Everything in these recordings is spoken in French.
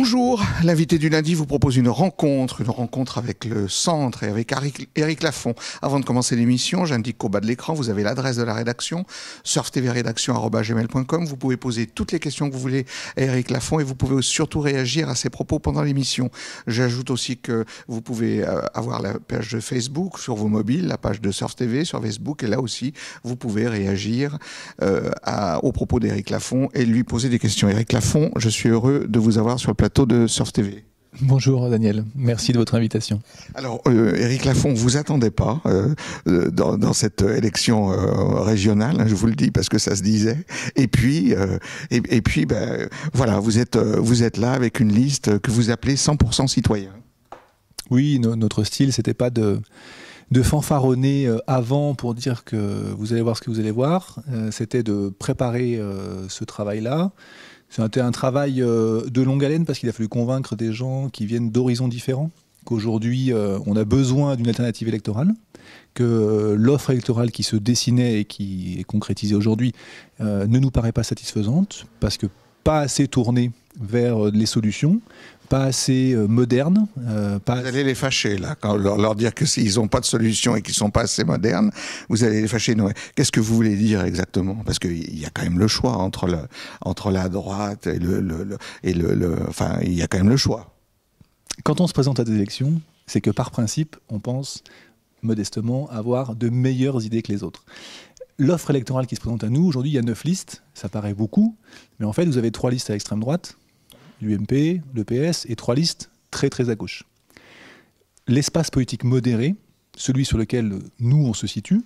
Bonjour, l'invité du lundi vous propose une rencontre avec le centre et avec Éric Lafont. Avant de commencer l'émission, j'indique qu'au bas de l'écran, vous avez l'adresse de la rédaction, surftvrédaction@gmail.com. Vous pouvez poser toutes les questions que vous voulez à Éric Lafont et vous pouvez surtout réagir à ses propos pendant l'émission. J'ajoute aussi que vous pouvez avoir la page de Facebook sur vos mobiles, la page de Surf TV sur Facebook, et là aussi, vous pouvez réagir aux propos d'Éric Lafont et lui poser des questions. Éric Lafont, je suis heureux de vous avoir sur le plateau de Surf TV. Bonjour Daniel, merci de votre invitation. Alors Éric Lafont, vous attendez pas dans cette élection régionale, hein, je vous le dis parce que ça se disait. Et puis voilà, vous êtes là avec une liste que vous appelez 100% citoyens. Oui, notre style, c'était pas de fanfaronner avant pour dire que vous allez voir ce que vous allez voir. C'était de préparer ce travail-là. C'était un travail de longue haleine parce qu'il a fallu convaincre des gens qui viennent d'horizons différents, qu'aujourd'hui on a besoin d'une alternative électorale, que l'offre électorale qui se dessinait et qui est concrétisée aujourd'hui ne nous paraît pas satisfaisante, parce que pas assez tournée vers les solutions, pas assez moderne. Vous allez les fâcher, là, quand leur dire que s'ils n'ont pas de solution et qu'ils ne sont pas assez modernes, vous allez les fâcher. Qu'est-ce que vous voulez dire exactement? Parce qu'il y a quand même le choix entre la droite et enfin, il y a quand même le choix. Quand on se présente à des élections, c'est que par principe, on pense modestement avoir de meilleures idées que les autres. L'offre électorale qui se présente à nous, aujourd'hui, il y a 9 listes, ça paraît beaucoup, mais en fait, vous avez 3 listes à l'extrême droite, l'UMP, le PS, et 3 listes très très à gauche. L'espace politique modéré, celui sur lequel nous on se situe,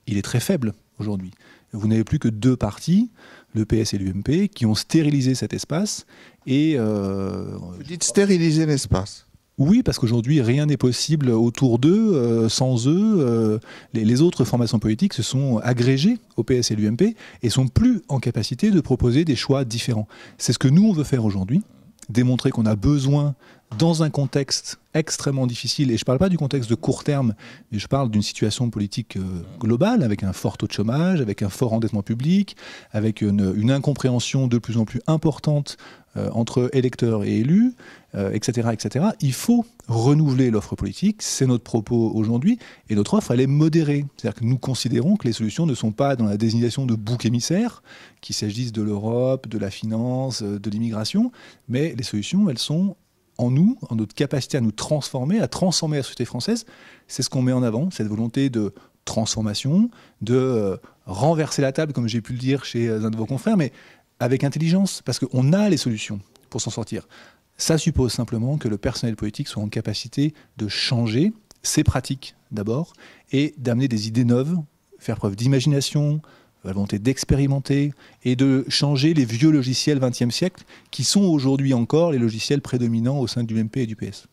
il est très faible aujourd'hui. Vous n'avez plus que 2 partis, le PS et l'UMP, qui ont stérilisé cet espace. Et vous dites stériliser l'espace? Oui, parce qu'aujourd'hui, rien n'est possible autour d'eux, sans eux. Les autres formations politiques se sont agrégées au PS et l'UMP et sont plus en capacité de proposer des choix différents. C'est ce que nous, on veut faire aujourd'hui, démontrer qu'on a besoin, dans un contexte extrêmement difficile, et je ne parle pas du contexte de court terme, mais je parle d'une situation politique globale, avec un fort taux de chômage, avec un fort endettement public, avec une incompréhension de plus en plus importante entre électeurs et élus, etc., etc. Il faut renouveler l'offre politique, c'est notre propos aujourd'hui, et notre offre, elle est modérée. C'est-à-dire que nous considérons que les solutions ne sont pas dans la désignation de boucs émissaires, qu'il s'agisse de l'Europe, de la finance, de l'immigration, mais les solutions, elles sont en nous, en notre capacité à nous transformer, à transformer la société française. C'est ce qu'on met en avant, cette volonté de transformation, de renverser la table, comme j'ai pu le dire chez un de vos confrères, mais avec intelligence, parce qu'on a les solutions pour s'en sortir. Ça suppose simplement que le personnel politique soit en capacité de changer ses pratiques d'abord, et d'amener des idées neuves, faire preuve d'imagination, la volonté d'expérimenter et de changer les vieux logiciels 20e siècle qui sont aujourd'hui encore les logiciels prédominants au sein du MP et du PS.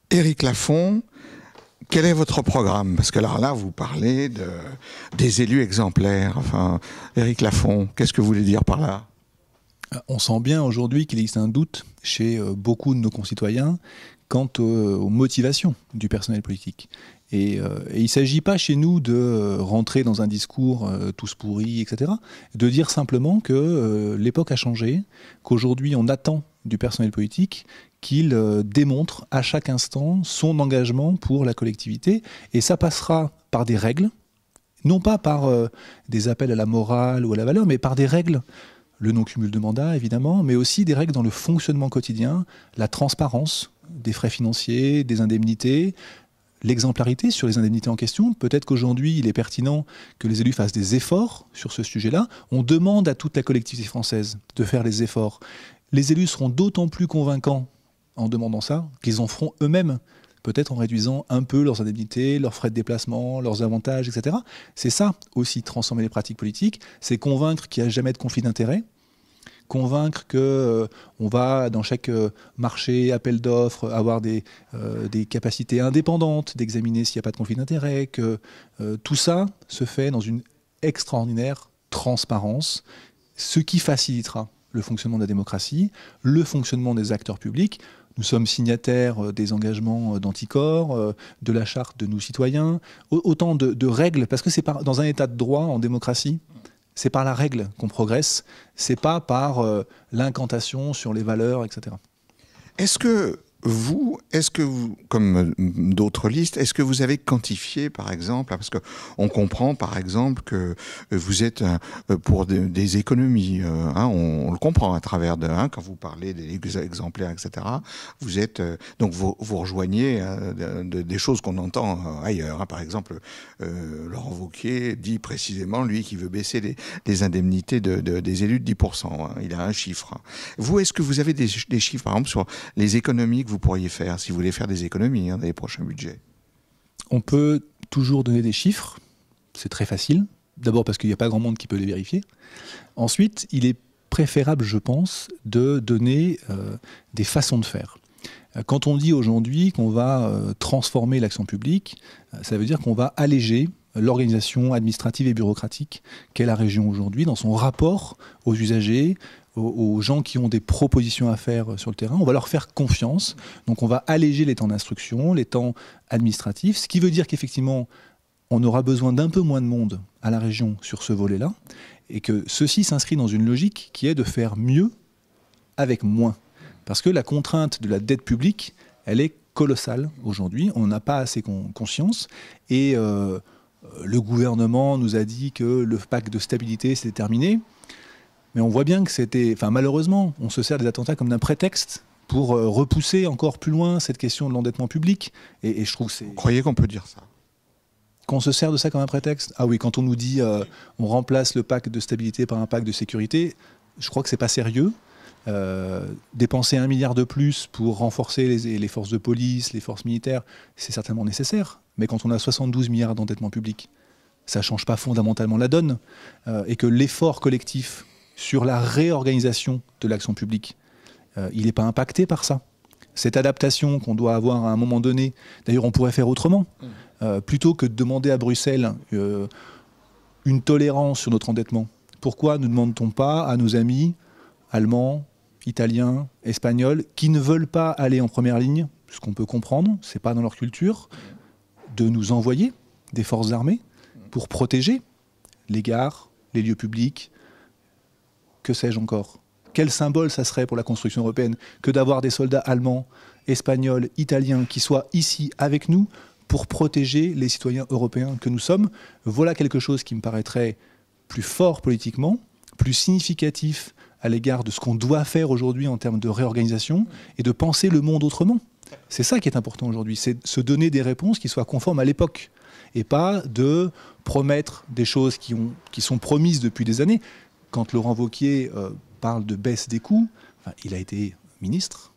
Éric Lafont, quel est votre programme? Parce que là, vous parlez des élus exemplaires. Enfin, Éric Lafont, qu'est-ce que vous voulez dire par là? On sent bien aujourd'hui qu'il existe un doute chez beaucoup de nos concitoyens quant aux motivations du personnel politique. Et il ne s'agit pas chez nous de rentrer dans un discours tous pourris, etc. De dire simplement que l'époque a changé, qu'aujourd'hui on attend du personnel politique qu'il démontre à chaque instant son engagement pour la collectivité. Et ça passera par des règles, non pas par des appels à la morale ou à la valeur, mais par des règles. Le non-cumul de mandat, évidemment, mais aussi des règles dans le fonctionnement quotidien, la transparence des frais financiers, des indemnités, l'exemplarité sur les indemnités en question. Peut-être qu'aujourd'hui, il est pertinent que les élus fassent des efforts sur ce sujet-là. On demande à toute la collectivité française de faire les efforts. Les élus seront d'autant plus convaincants en demandant ça qu'ils en feront eux-mêmes, peut-être en réduisant un peu leurs indemnités, leurs frais de déplacement, leurs avantages, etc. C'est ça aussi, transformer les pratiques politiques, c'est convaincre qu'il n'y a jamais de conflit d'intérêts, convaincre qu'on va, dans chaque marché, appel d'offres, avoir des capacités indépendantes d'examiner s'il n'y a pas de conflit d'intérêts, que tout ça se fait dans une extraordinaire transparence, ce qui facilitera le fonctionnement de la démocratie, le fonctionnement des acteurs publics. Nous sommes signataires des engagements d'Anticor, de la charte de nous citoyens, autant de règles, parce que c'est dans un état de droit, en démocratie, C'est par la règle qu'on progresse, c'est pas par l'incantation sur les valeurs, etc. Est-ce que vous, comme d'autres listes, est-ce que vous avez quantifié, par exemple, parce qu'on comprend, par exemple, que vous êtes pour des économies, on le comprend à travers quand vous parlez des exemplaires, etc. Vous êtes donc vous rejoignez des choses qu'on entend ailleurs. Par exemple, Laurent Wauquiez dit précisément, lui, qu'il veut baisser les indemnités des élus de 10%. Il a un chiffre. Vous, est-ce que vous avez des chiffres, par exemple, sur les économies que vous pourriez faire si vous voulez faire des économies dans les prochains budgets? On peut toujours donner des chiffres, c'est très facile. D'abord parce qu'il n'y a pas grand monde qui peut les vérifier. Ensuite, il est préférable, je pense, de donner des façons de faire. Quand on dit aujourd'hui qu'on va transformer l'action publique, ça veut dire qu'on va alléger l'organisation administrative et bureaucratique qu'est la région aujourd'hui dans son rapport aux usagers, aux gens qui ont des propositions à faire sur le terrain. On va leur faire confiance. Donc on va alléger les temps d'instruction, les temps administratifs, ce qui veut dire qu'effectivement, on aura besoin d'un peu moins de monde à la région sur ce volet-là, et que ceci s'inscrit dans une logique qui est de faire mieux avec moins. Parce que la contrainte de la dette publique, elle est colossale aujourd'hui. On n'a pas assez conscience. Et le gouvernement nous a dit que le pacte de stabilité, c'était terminé. Mais on voit bien que c'était... Enfin, malheureusement, on se sert des attentats comme d'un prétexte pour repousser encore plus loin cette question de l'endettement public. Et je trouve que c'est... Vous croyez qu'on peut dire ça? Qu'on se sert de ça comme un prétexte? Ah oui, quand on nous dit on remplace le pacte de stabilité par un pacte de sécurité, je crois que c'est pas sérieux. Dépenser 1 milliard de plus pour renforcer les forces de police, les forces militaires, c'est certainement nécessaire. Mais quand on a 72 milliards d'endettement public, ça ne change pas fondamentalement la donne. Et que l'effort collectif sur la réorganisation de l'action publique, il n'est pas impacté par ça. Cette adaptation qu'on doit avoir à un moment donné, d'ailleurs on pourrait faire autrement, plutôt que de demander à Bruxelles une tolérance sur notre endettement. Pourquoi ne demande-t-on pas à nos amis allemands, italiens, espagnols, qui ne veulent pas aller en première ligne, ce qu'on peut comprendre, ce n'est pas dans leur culture, de nous envoyer des forces armées pour protéger les gares, les lieux publics, que sais-je encore? Quel symbole ça serait pour la construction européenne que d'avoir des soldats allemands, espagnols, italiens qui soient ici avec nous pour protéger les citoyens européens que nous sommes? Voilà quelque chose qui me paraîtrait plus fort politiquement, plus significatif à l'égard de ce qu'on doit faire aujourd'hui en termes de réorganisation et de penser le monde autrement. C'est ça qui est important aujourd'hui, c'est de se donner des réponses qui soient conformes à l'époque et pas de promettre des choses qui sont promises depuis des années. Quand Laurent Wauquiez parle de baisse des coûts, enfin, il a été ministre,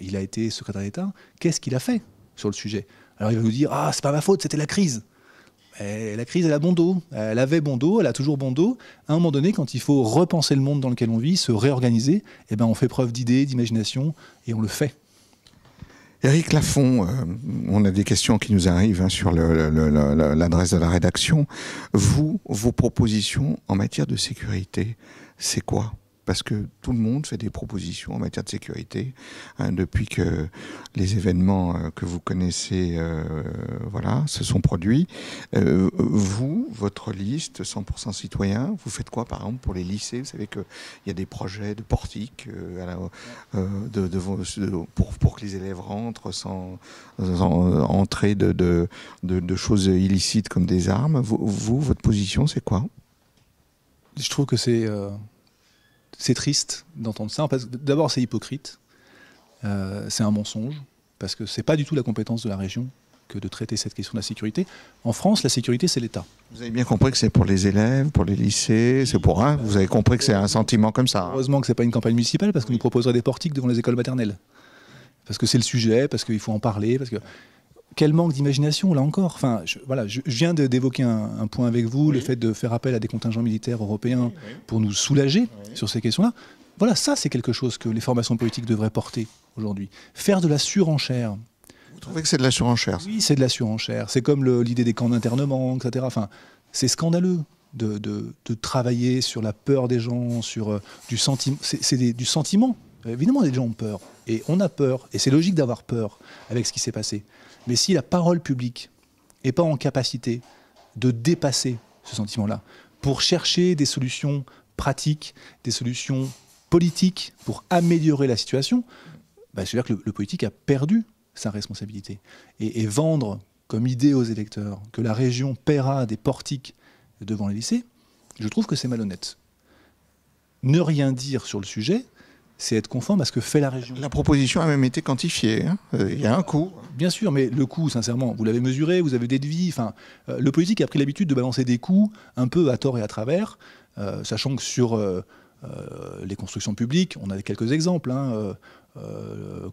il a été secrétaire d'État, qu'est-ce qu'il a fait sur le sujet? Alors il va nous dire « Ah, c'est pas ma faute, c'était la crise ». Et la crise, elle a bon dos, elle avait bon dos, elle a toujours bon dos. À un moment donné, quand il faut repenser le monde dans lequel on vit, se réorganiser, eh ben on fait preuve d'idées, d'imagination, et on le fait. Éric Lafont, on a des questions qui nous arrivent sur l'adresse de la rédaction. Vous, vos propositions en matière de sécurité, c'est quoi? Parce que tout le monde fait des propositions en matière de sécurité, depuis que les événements que vous connaissez se sont produits. Vous, votre liste 100% citoyen, vous faites quoi par exemple pour les lycées? Vous savez qu'il y a des projets de portiques pour que les élèves rentrent sans entrer de choses illicites comme des armes. Vous, votre position, c'est quoi? Je trouve que c'est triste d'entendre ça. D'abord, c'est hypocrite. C'est un mensonge, parce que ce n'est pas du tout la compétence de la région que de traiter cette question de la sécurité. En France, la sécurité, c'est l'État. Vous avez bien compris que c'est pour les élèves, pour les lycées, c'est pour un. Vous avez compris que c'est un sentiment comme ça. Heureusement que ce n'est pas une campagne municipale, parce qu'on nous proposerait des portiques devant les écoles maternelles. Parce que c'est le sujet, parce qu'il faut en parler, parce que... Quel manque d'imagination, là encore. Enfin, je viens d'évoquer un point avec vous, le fait de faire appel à des contingents militaires européens pour nous soulager sur ces questions-là. Voilà, ça, c'est quelque chose que les formations politiques devraient porter aujourd'hui. Faire de la surenchère. Vous trouvez que c'est de la surenchère? Oui, c'est de la surenchère. C'est comme l'idée des camps d'internement, etc. Enfin, c'est scandaleux de travailler sur la peur des gens, sur du sentiment. C'est du sentiment. Évidemment, les gens ont peur. Et on a peur. Et c'est logique d'avoir peur avec ce qui s'est passé. Mais si la parole publique n'est pas en capacité de dépasser ce sentiment-là, pour chercher des solutions pratiques, des solutions politiques pour améliorer la situation, c'est-à-dire que le politique a perdu sa responsabilité. Et vendre comme idée aux électeurs que la région paiera des portiques devant les lycées, je trouve que c'est malhonnête. Ne rien dire sur le sujet, c'est être conforme à ce que fait la région. La proposition a même été quantifiée. Hein. Il y a un coût. Bien sûr, mais le coût, sincèrement, vous l'avez mesuré, vous avez des devis. Le politique a pris l'habitude de balancer des coûts un peu à tort et à travers, sachant que sur les constructions publiques, on a quelques exemples.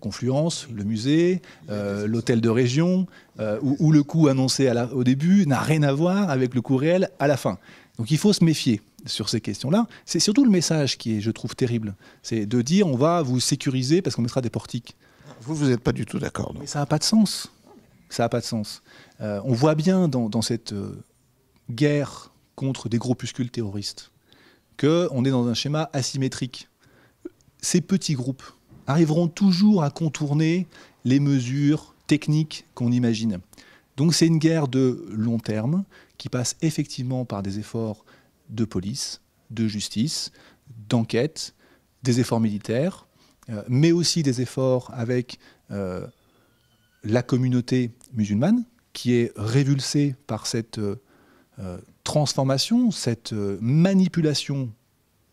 Confluence, le musée, l'hôtel de région, où le coût annoncé au début n'a rien à voir avec le coût réel à la fin. Donc il faut se méfier sur ces questions-là. C'est surtout le message qui est, je trouve, terrible. C'est de dire on va vous sécuriser parce qu'on mettra des portiques. Vous n'êtes pas du tout d'accord. Mais ça n'a pas de sens. Ça n'a pas de sens. On voit bien dans cette guerre contre des groupuscules terroristes qu'on est dans un schéma asymétrique. Ces petits groupes arriveront toujours à contourner les mesures techniques qu'on imagine. Donc c'est une guerre de long terme qui passe effectivement par des efforts de police, de justice, d'enquête, des efforts militaires, mais aussi des efforts avec la communauté musulmane qui est révulsée par cette transformation, cette manipulation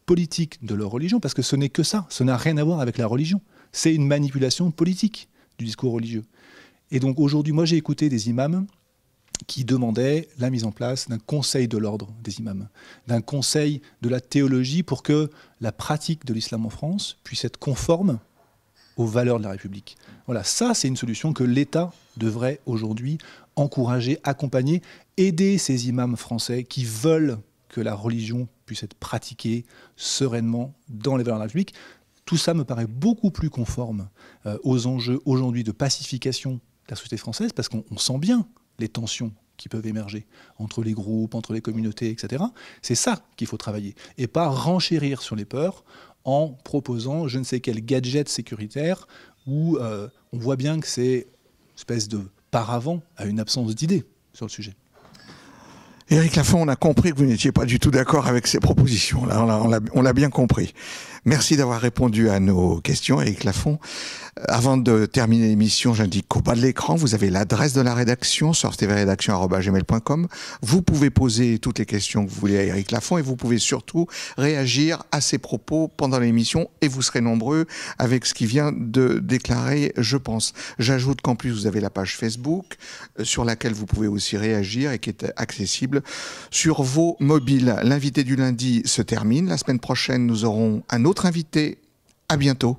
politique de leur religion, parce que ce n'est que ça, ce n'a rien à voir avec la religion. C'est une manipulation politique du discours religieux. Et donc aujourd'hui, moi j'ai écouté des imams qui demandaient la mise en place d'un conseil de l'ordre des imams, d'un conseil de la théologie pour que la pratique de l'islam en France puisse être conforme aux valeurs de la République. Voilà, ça c'est une solution que l'État devrait aujourd'hui encourager, accompagner, aider ces imams français qui veulent que la religion puisse être pratiquée sereinement dans les valeurs de la République. Tout ça me paraît beaucoup plus conforme aux enjeux aujourd'hui de pacification de la société française, parce qu'on sent bien les tensions qui peuvent émerger entre les groupes, entre les communautés, etc. C'est ça qu'il faut travailler, et pas renchérir sur les peurs en proposant je ne sais quel gadget sécuritaire où on voit bien que c'est une espèce de paravent à une absence d'idées sur le sujet. Éric Lafont, on a compris que vous n'étiez pas du tout d'accord avec ces propositions. Là, on l'a bien compris. Merci d'avoir répondu à nos questions, Éric Lafont. Avant de terminer l'émission, j'indique qu'au bas de l'écran, vous avez l'adresse de la rédaction, surftvrédaction@gmail.com. Vous pouvez poser toutes les questions que vous voulez à Éric Lafont et vous pouvez surtout réagir à ses propos pendant l'émission, et vous serez nombreux avec ce qu'il vient de déclarer, je pense. J'ajoute qu'en plus, vous avez la page Facebook sur laquelle vous pouvez aussi réagir et qui est accessible sur vos mobiles. L'invité du lundi se termine. La semaine prochaine, nous aurons un autre invité. À bientôt.